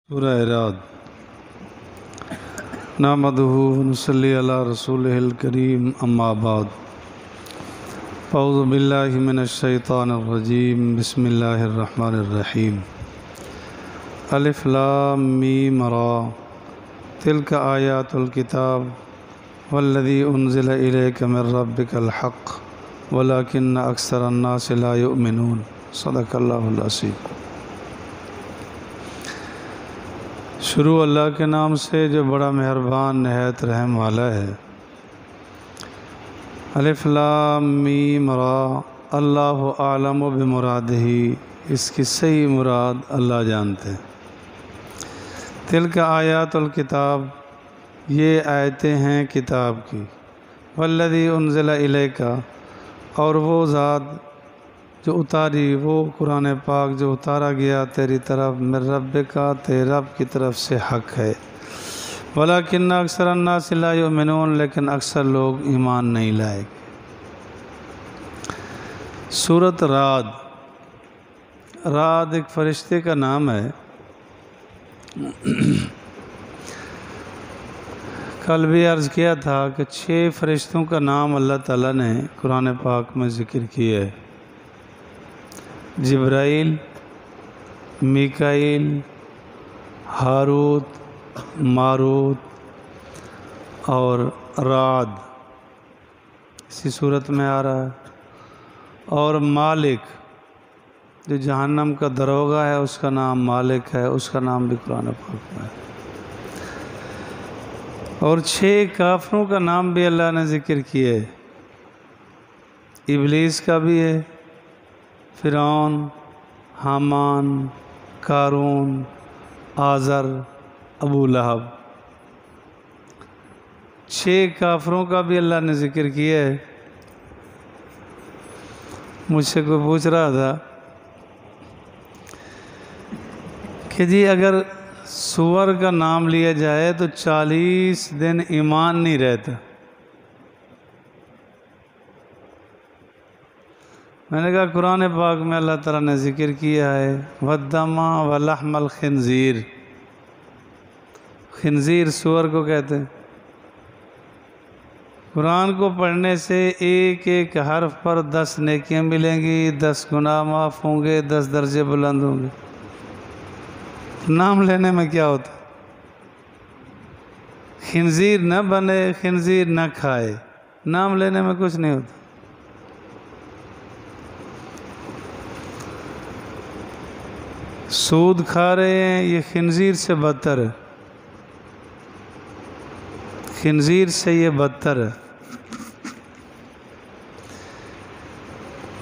سورہ رعد نحمدہ ونصلی علی رسولہ الکریم اما بعد اعوذ باللہ من الشیطان الرجیم بسم اللہ الرحمن الرحیم الف لام میم را تلک آیات الکتاب والذی انزل الیک من ربک الحق ولکن اکثر الناس لا یؤمنون صدق اللہ العظیم۔ شروع اللہ کے نام سے جو بڑا مہربان نہایت رحم والا ہے۔ الف لام میم را اللہ اعلم بمرادہ، اس کی صحیح مراد اللہ جانتے ہیں۔ تلک آیات الکتاب، یہ آیتیں ہیں کتاب کی۔ والذی انزل الیک، اور وہ ذات جو اتاری، وہ قرآن پاک جو اتارا گیا تیری طرف، من رب کا، تیرے رب کی طرف سے حق ہے۔ ولیکن اکثر الناس لا یؤمنون، لیکن اکثر لوگ ایمان نہیں لائے۔ سورۃ رعد، رعد ایک فرشتے کا نام ہے۔ کل بھی عرض کیا تھا کہ 6 فرشتوں کا نام اللہ تعالیٰ نے قرآن پاک میں ذکر کیا ہے۔ جبرائیل، میکائیل، ہاروت، ماروت اور رعد، اسی صورت میں آ رہا ہے۔ اور مالک، جو جہنم کا دروغہ ہے اس کا نام مالک ہے، اس کا نام بھی قرآن پاک میں ہے۔ اور 6 کافروں کا نام بھی اللہ نے ذکر کیا ہے۔ ابلیس کا بھی ہے، فرعون، حامان، قارون، آزر، ابو لہب، 6 کافروں کا بھی اللہ نے ذکر کیا ہے۔ مجھ سے کوئی پوچھ رہا تھا کہ جی اگر سور کا نام لیا جائے تو 40 دن ایمان نہیں رہتا۔ میں نے کہا قرآن پاک میں اللہ تعالیٰ نے ذکر کیا ہے وَالدَّمَ وَلَحْمَ الْخِنزِيرِ، خنزیر سور کو کہتے ہیں۔ قرآن کو پڑھنے سے ایک ایک حرف پر 10 نیکیاں ملیں گی، 10 گناہ معاف ہوں گے، 10 درجے بلند ہوں گے۔ نام لینے میں کیا ہوتا؟ خنزیر نہ بنے، خنزیر نہ کھائے، نام لینے میں کچھ نہیں ہوتا۔ سود کھا رہے ہیں، یہ خنزیر سے بدتر ہے، خنزیر سے یہ بدتر ہے۔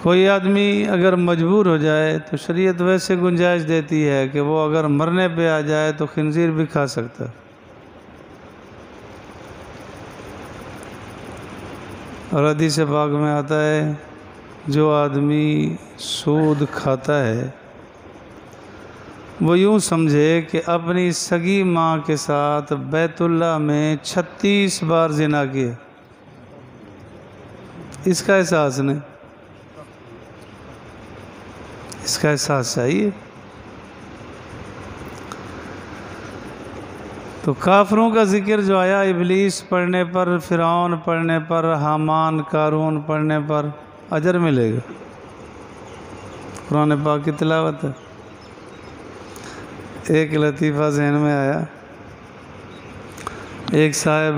کوئی آدمی اگر مجبور ہو جائے تو شریعت ویسے گنجائش دیتی ہے کہ وہ اگر مرنے پہ آ جائے تو خنزیر بھی کھا سکتا ہے۔ اور حدیث پاک میں آتا ہے جو آدمی سود کھاتا ہے وہ یوں سمجھے کہ اپنی سگی ماں کے ساتھ بیت اللہ میں 36 بار زنا کیا۔ اس کا احساس نہیں، اس کا احساس چاہیے۔ تو کافروں کا ذکر جو آیا ابلیس پڑھنے پر، فرعون پڑھنے پر، حامان، قارون پڑھنے پر اجر ملے گا۔ قرآن پاک کی تلاوت ہے۔ ایک لطیفہ ذہن میں آیا، ایک صاحب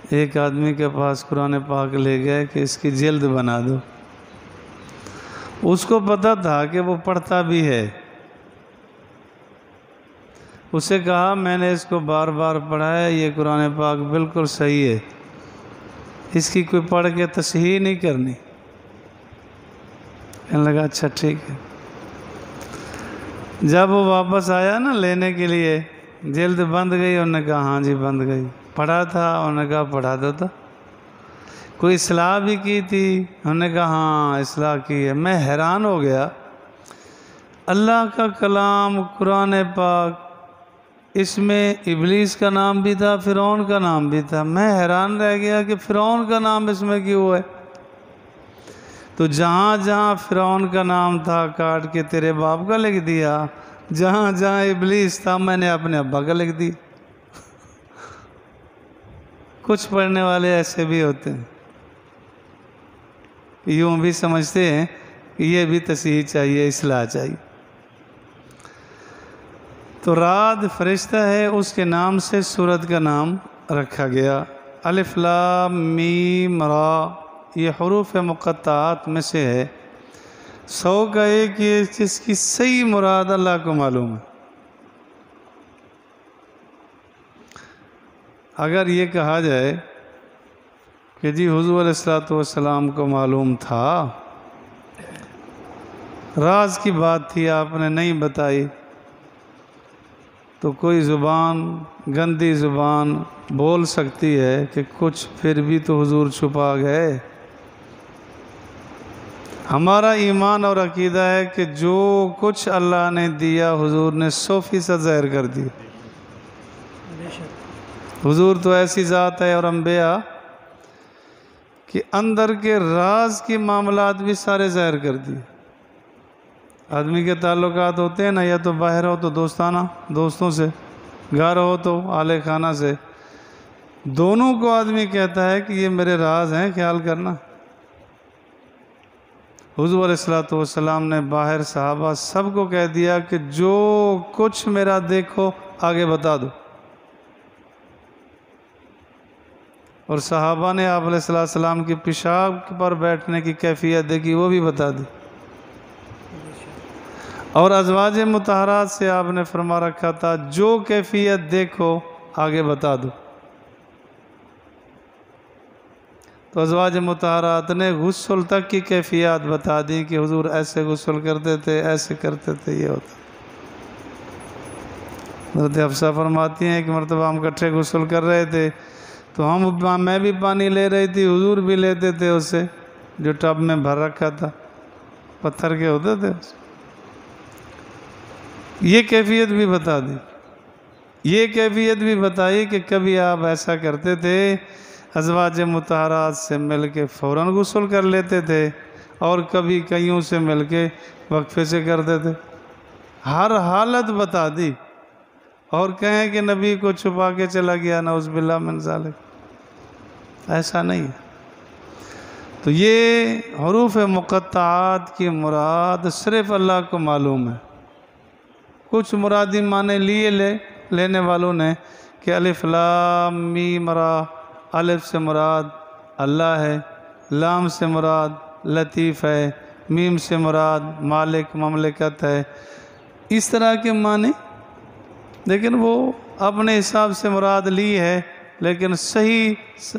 ایک آدمی کے پاس قرآن پاک لے گئے کہ اس کی جلد بنا دو۔ اس کو پتہ تھا کہ وہ پڑھتا بھی ہے۔ اسے کہا میں نے اس کو بار بار پڑھا ہے، یہ قرآن پاک بالکل صحیح ہے، اس کی کوئی پڑھ کے تصحیح نہیں کرنی۔ کہنے لگا اچھا ٹھیک ہے۔ جب وہ واپس آیا نا لینے کے لیے، جلد بند گئی، انہوں نے کہا ہاں جی بند گئی۔ پڑھا تھا؟ انہوں نے کہا پڑھا دو تھا۔ کوئی اصلاح بھی کی تھی؟ انہوں نے کہا ہاں اصلاح کی ہے۔ میں حیران ہو گیا، اللہ کا کلام قرآن پاک، اس میں ابلیس کا نام بھی تھا، فرعون کا نام بھی تھا۔ میں حیران رہ گیا کہ فرعون کا نام اس میں کیوں ہے؟ تو جہاں جہاں فرعون کا نام تھا کاٹ کے تیرے باپ کا لکھ دیا، جہاں جہاں ابلیس تھا میں نے اپنے ابا کا لکھ دی۔ کچھ پڑھنے والے ایسے بھی ہوتے ہیں، یوں بھی سمجھتے ہیں کہ یہ بھی تصحیح چاہیے، اصلاح چاہیے۔ تو رعد فرشتہ ہے، اس کے نام سے سورت کا نام رکھا گیا۔ الف لام میم را، یہ حروف مقطعات میں سے ہے۔ 100 کا ایک یہ جس کی صحیح مراد اللہ کو معلوم ہے۔ اگر یہ کہا جائے کہ جی حضور علیہ السلام کو معلوم تھا، راز کی بات تھی آپ نے نہیں بتائی، تو کوئی زبان گندی زبان بول سکتی ہے کہ کچھ پھر بھی تو حضور چھپا گئے۔ ہمارا ایمان اور عقیدہ ہے کہ جو کچھ اللہ نے دیا حضور نے 100% ظاہر کر دیا۔ حضور تو ایسی ذات ہے اور انبیاء کہ اندر کے راز کی معاملات بھی سارے ظاہر کر دیے۔ آدمی کے تعلقات ہوتے ہیں نا، یا تو باہر ہو تو دوستانہ دوستوں سے، گھر ہو تو اہل خانہ سے، دونوں کو آدمی کہتا ہے کہ یہ میرے راز ہیں، خیال کرنا۔ حضور علیہ السلام نے باہر صحابہ سب کو کہہ دیا کہ جو کچھ میرا دیکھو آگے بتا دو، اور صحابہ نے آپ علیہ السلام کی پیشاب پر بیٹھنے کی کیفیت دیکھی، وہ بھی بتا دی۔ اور ازواج مطہرات سے آپ نے فرما رکھا تھا جو کیفیت دیکھو آگے بتا دو۔ تو ازواج مطہرات نے غسل تک کی کیفیات بتا دی کہ حضور ایسے غسل کرتے تھے، ایسے کرتے تھے، یہ ہوتا۔ حضرت حفصہ فرماتی ہیں کہ مرتبہ ہم اکٹھے غسل کر رہے تھے تو میں بھی پانی لے رہی تھی، حضور بھی لیتے تھے اس سے جو ٹب میں بھر رکھا تھا، پتھر کے ہوتے تھے۔ یہ کیفیت بھی بتا دی، یہ کیفیت بھی بتائی کہ کبھی آپ ایسا کرتے تھے، ازواج مطہرات سے مل کے فوراً غسل کر لیتے تھے، اور کبھی کئیوں سے مل کے وقفے سے کرتے تھے۔ ہر حالت بتا دی، اور کہیں کہ نبی کو چھپا کے چلا گیا، نعوذ باللہ من ذالک، ایسا نہیں ہے۔ تو یہ حروف مقطعات کی مراد صرف اللہ کو معلوم ہے۔ کچھ مرادی معنی لینے والوں نے کہ الف لام میم را، الف سے مراد اللہ ہے، لام سے مراد لطیف ہے، میم سے مراد مالک مملکت ہے، اس طرح کے معنی، لیکن وہ اپنے حساب سے مراد لی ہے، لیکن صحیح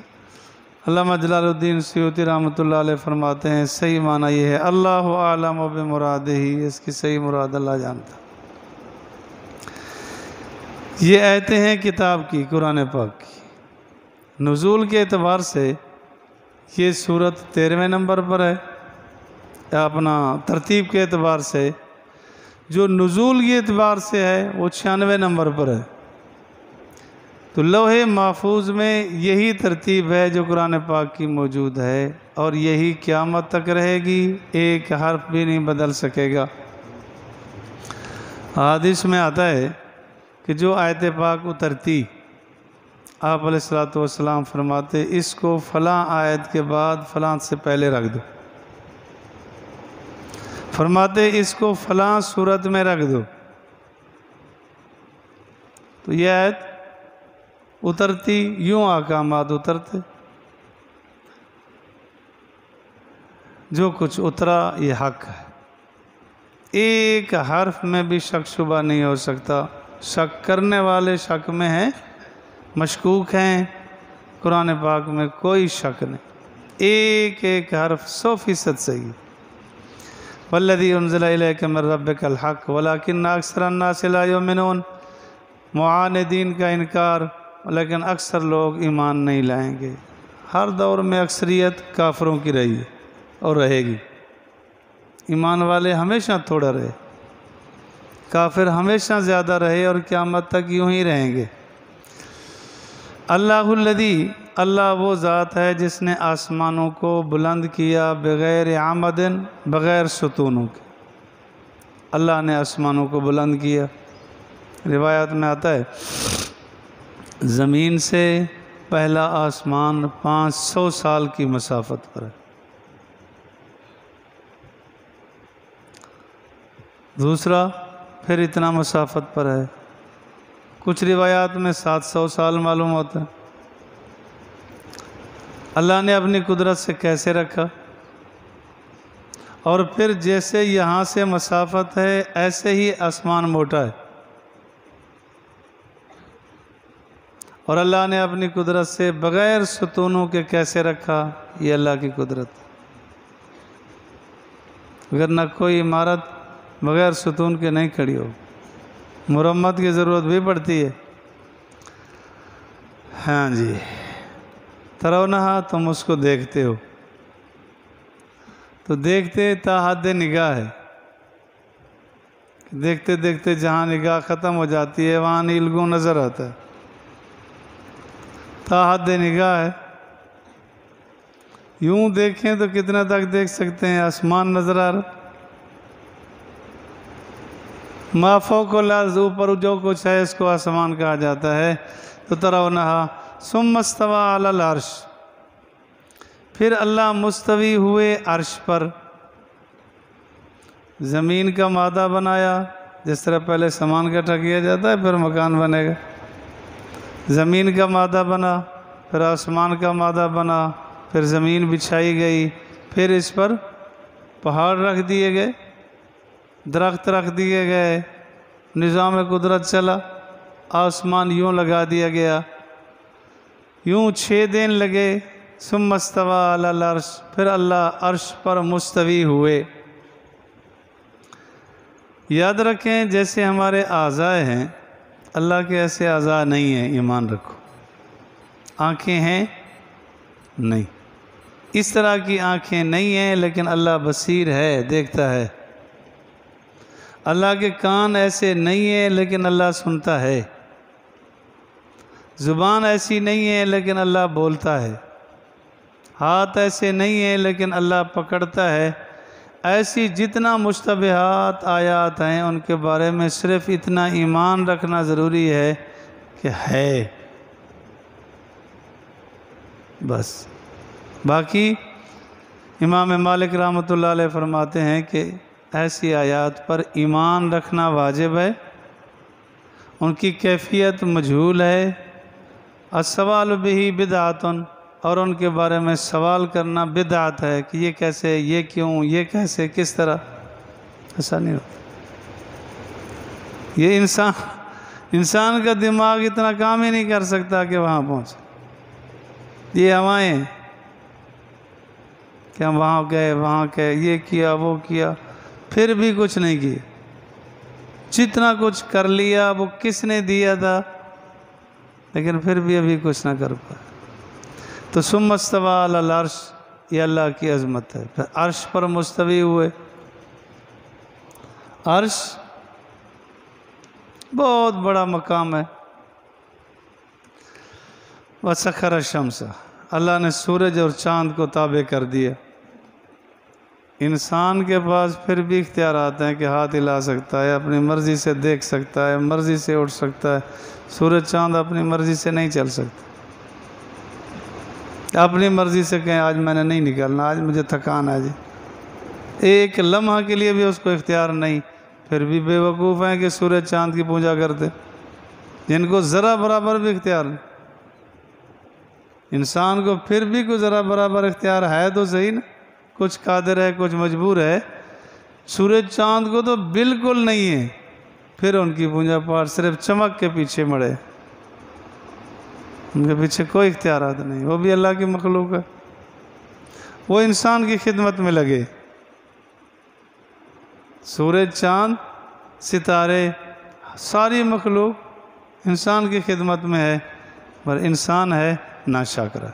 علامہ جلال الدین سیوطی رحمۃ اللہ علیہ فرماتے ہیں صحیح معنی یہ ہے اللہ اعلم بمرادہ، اس کی صحیح مراد اللہ جانتا۔ یہ آیتیں ہیں کتاب کی، قرآن پاک کی۔ نزول کے اعتبار سے یہ سورت 13ویں نمبر پر ہے، اپنا ترتیب کے اعتبار سے جو نزول کے اعتبار سے ہے وہ 96 نمبر پر ہے۔ تو لوح محفوظ میں یہی ترتیب ہے جو قرآن پاک کی موجود ہے، اور یہی قیامت تک رہے گی، ایک حرف بھی نہیں بدل سکے گا۔ حدیث میں آتا ہے کہ جو آیت پاک اترتی، آپ علیہ السلام فرماتے اس کو فلاں آیت کے بعد فلاں سے پہلے رکھ دو، فرماتے اس کو فلاں صورت میں رکھ دو۔ تو یہ آیت اترتی، یوں احکامات اترتے، جو کچھ اترا یہ حق ہے، ایک حرف میں بھی شک شبہ نہیں ہو سکتا۔ شک کرنے والے شک میں ہیں، مشکوک ہیں، قرآن پاک میں کوئی شک نہیں، ایک ایک حرف 100% صحیح۔ والذی انزل الیک من ربک الحق ولکن اکثر الناس لا یؤمنون، معاندین کا انکار، لیکن اکثر لوگ ایمان نہیں لائیں گے۔ ہر دور میں اکثریت کافروں کی رہی ہے اور رہے گی، ایمان والے ہمیشہ تھوڑا رہے، کافر ہمیشہ زیادہ رہے، اور قیامت تک یوں ہی رہیں گے۔ اللہ الذی، اللہ وہ ذات ہے جس نے آسمانوں کو بلند کیا بغیر عمد، بغیر ستونوں کے، اللہ نے آسمانوں کو بلند کیا۔ روایات میں آتا ہے زمین سے پہلا آسمان 500 سال کی مسافت پر ہے، دوسرا پھر اتنا مسافت پر ہے، کچھ روایات میں 700 سال معلوم ہوتا ہے۔ اللہ نے اپنی قدرت سے کیسے رکھا، اور پھر جیسے یہاں سے مسافت ہے ایسے ہی آسمان موٹا ہے، اور اللہ نے اپنی قدرت سے بغیر ستونوں کے کیسے رکھا، یہ اللہ کی قدرت۔ اگر نہ کوئی عمارت بغیر ستون کے نہیں کھڑی ہو، مرمت کی ضرورت بھی پڑتی ہے۔ ہاں جی، ترونہا، تم اس کو دیکھتے ہو، تو دیکھتے تا حد نگاہ ہے، دیکھتے دیکھتے جہاں نگاہ ختم ہو جاتی ہے وہاں نیلگوں نظر آتا ہے، تا حد نگاہ ہے۔ یوں دیکھیں تو کتنا تک دیکھ سکتے ہیں، آسمان نظر آ رہا، ما فوق الارض، اوپر جو کچھ ہے اس کو آسمان کہا جاتا ہے۔ تو ترونہا ثم استوی علی العرش، پھر اللہ مستوی ہوئے عرش پر، زمین کا مادہ بنایا، جس طرح پہلے سامان اکٹھا کیا جاتا ہے پھر مکان بنے گا، زمین کا مادہ بنا، پھر آسمان کا مادہ بنا، پھر زمین بچھائی گئی، پھر اس پر پہاڑ رکھ دیے گئے، درخت رکھ دیے گئے، نظام قدرت چلا، آسمان یوں لگا دیا گیا، یوں 6 دن لگے۔ ثم استوی علی العرش، پھر اللہ عرش پر مستوی ہوئے۔ یاد رکھیں جیسے ہمارے اعضاء ہیں، اللہ کے ایسے اعضاء نہیں ہیں، ایمان رکھو۔ آنکھیں ہیں؟ نہیں، اس طرح کی آنکھیں نہیں ہیں، لیکن اللہ بصیر ہے، دیکھتا ہے۔ اللہ کے کان ایسے نہیں ہیں لیکن اللہ سنتا ہے، زبان ایسی نہیں ہے لیکن اللہ بولتا ہے، ہاتھ ایسے نہیں ہیں لیکن اللہ پکڑتا ہے۔ ایسی جتنا مشتبہات آیات ہیں ان کے بارے میں صرف اتنا ایمان رکھنا ضروری ہے کہ ہے، بس۔ باقی امام مالک رحمۃ اللہ علیہ فرماتے ہیں کہ ایسی آیات پر ایمان رکھنا واجب ہے، ان کی کیفیت مجہول ہے، السوال بہ بدعۃ، اور ان کے بارے میں سوال کرنا بدعت ہے کہ یہ کیسے، یہ کیوں، یہ کیسے، کس طرح، ایسا نہیں ہوتا۔ یہ انسان کا دماغ اتنا کام ہی نہیں کر سکتا کہ وہاں پہنچے۔ یہ ہوائیں ہیں کہ ہم وہاں گئے، وہاں گئے، یہ کیا، وہ کیا، پھر بھی کچھ نہیں کیا، جتنا کچھ کر لیا وہ کس نے دیا تھا، لیکن پھر بھی ابھی کچھ نہ کر پائے۔ تو ثم استوی علی العرش، یہ اللہ کی عظمت ہے۔ پھر عرش پر مستوی ہوئے۔ عرش بہت بڑا مقام ہے۔ وسخر الشمس، اللہ نے سورج اور چاند کو تابع کر دیا۔ انسان کے پاس پھر بھی اختیارات ہیں کہ ہاتھ ہلا سکتا ہے، اپنی مرضی سے دیکھ سکتا ہے، مرضی سے اٹھ سکتا ہے۔ سورج چاند اپنی مرضی سے نہیں چل سکتا، اپنی مرضی سے کہیں آج میں نے نہیں نکلنا، آج مجھے تھکان ہے جی، ایک لمحہ کے لیے بھی اس کو اختیار نہیں۔ پھر بھی بے وقوف ہیں کہ سورج چاند کی پوجا کرتے، جن کو ذرا برابر بھی اختیار نہیں۔ انسان کو پھر بھی کوئی ذرا برابر اختیار ہے تو صحیح نا، کچھ قادر ہے، کچھ مجبور ہے۔ سورج چاند کو تو بالکل نہیں ہے، پھر ان کی پوجا پاٹ صرف چمک کے پیچھے مڑے، ان کے پیچھے کوئی اختیارات نہیں، وہ بھی اللہ کی مخلوق ہے، وہ انسان کی خدمت میں لگے۔ سورج چاند ستارے ساری مخلوق انسان کی خدمت میں ہے، پر انسان ہے ناشکرا۔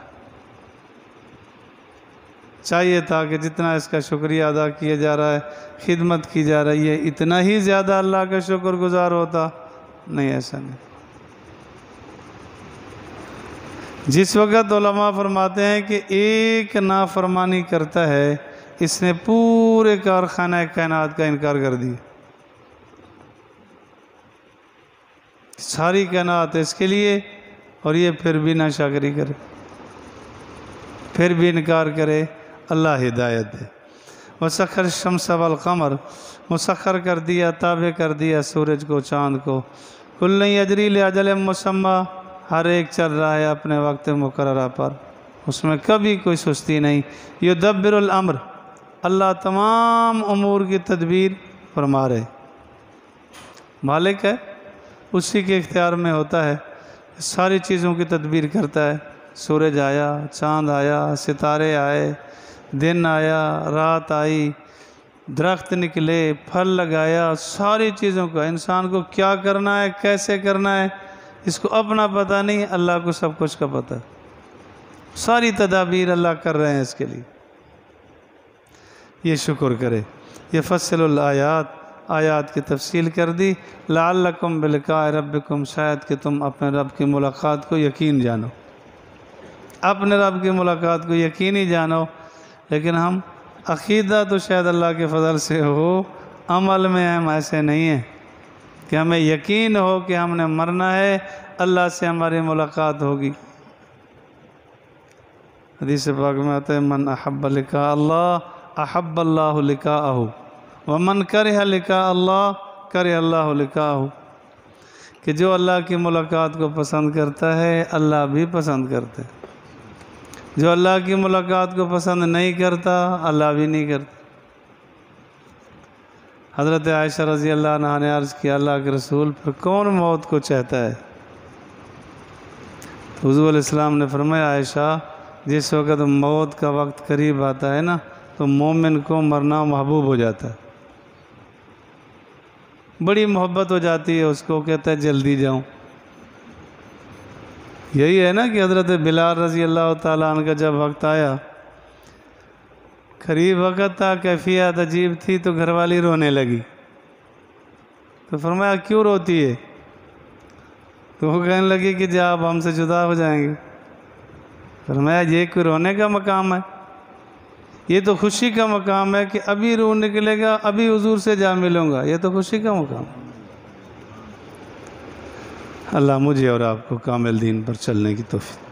چاہیے تھا کہ جتنا اس کا شکریہ ادا کیا جا رہا ہے، خدمت کی جا رہی ہے، اتنا ہی زیادہ اللہ کا شکر گزار ہوتا، نہیں، ایسا نہیں۔ جس وقت علماء فرماتے ہیں کہ ایک نافرمانی کرتا ہے، اس نے پورے کارخانہ کائنات کا انکار کر دیا۔ ساری کائنات اس کے لیے، اور یہ پھر بھی ناشکری کرے، پھر بھی انکار کرے۔ اللہ ہدایت دے۔ وسخر الشمس والقمر، مسخر کر دیا، تابع کر دیا سورج کو، چاند کو، کل یجری لاجل مسمی، ہر ایک چل رہا ہے اپنے وقت مقررہ پر، اس میں کبھی کوئی سستی نہیں۔ یدبر الامر، اللہ تمام امور کی تدبیر فرما رہے، مالک ہے، اسی کے اختیار میں ہوتا ہے، ساری چیزوں کی تدبیر کرتا ہے۔ سورج آیا، چاند آیا، ستارے آئے، دن آیا، رات آئی، درخت نکلے، پھل لگایا، ساری چیزوں کا انسان کو کیا کرنا ہے، کیسے کرنا ہے، اس کو اپنا پتہ نہیں، اللہ کو سب کچھ کا پتہ ہے۔ ساری تدابیر اللہ کر رہے ہیں اس کے لیے، یہ شکر کرے۔ یفصل الآیات، آیات کی تفصیل کر دی۔ لعلکم بلقاء ربکم، شاید کہ تم اپنے رب کی ملاقات کو یقین جانو، اپنے رب کی ملاقات کو یقینی جانو۔ لیکن ہم عقیدہ تو شاید اللہ کے فضل سے ہو، عمل میں ہم ایسے نہیں ہیں کہ ہمیں یقین ہو کہ ہم نے مرنا ہے، اللہ سے ہماری ملاقات ہوگی۔ حدیث پاک میں آتا ہے من احب لقاء اللہ احب اللہ لقاءہ ومن کرہ لقاء اللہ کرہ اللہ لقاءہ، کہ جو اللہ کی ملاقات کو پسند کرتا ہے اللہ بھی پسند کرتا ہے، جو اللہ کی ملاقات کو پسند نہیں کرتا اللہ بھی نہیں کرتا۔ حضرت عائشہ رضی اللہ عنہا نے عرض کیا اللہ کے رسول پھر کون موت کو چاہتا ہے؟ تو حضور علیہ السلام نے فرمایا عائشہ جس وقت موت کا وقت قریب آتا ہے نا تو مومن کو مرنا محبوب ہو جاتا ہے، بڑی محبت ہو جاتی ہے اس کو، کہتا ہے جلدی جاؤں۔ یہی ہے نا کہ حضرت بلال رضی اللہ تعالیٰ عنہ کا جب وقت آیا، قریب وقت تھا، کیفیت عجیب تھی، تو گھر والی رونے لگی، تو فرمایا کیوں روتی ہے؟ تو وہ کہنے لگی کہ جب آپ ہم سے جدا ہو جائیں گے۔ فرمایا یہ کوئی رونے کا مقام ہے؟ یہ تو خوشی کا مقام ہے کہ ابھی روح نکلے گا، ابھی حضور سے جا ملوں گا، یہ تو خوشی کا مقام ہے۔ اللہ مجھے اور آپ کو کامل دین پر چلنے کی توفیق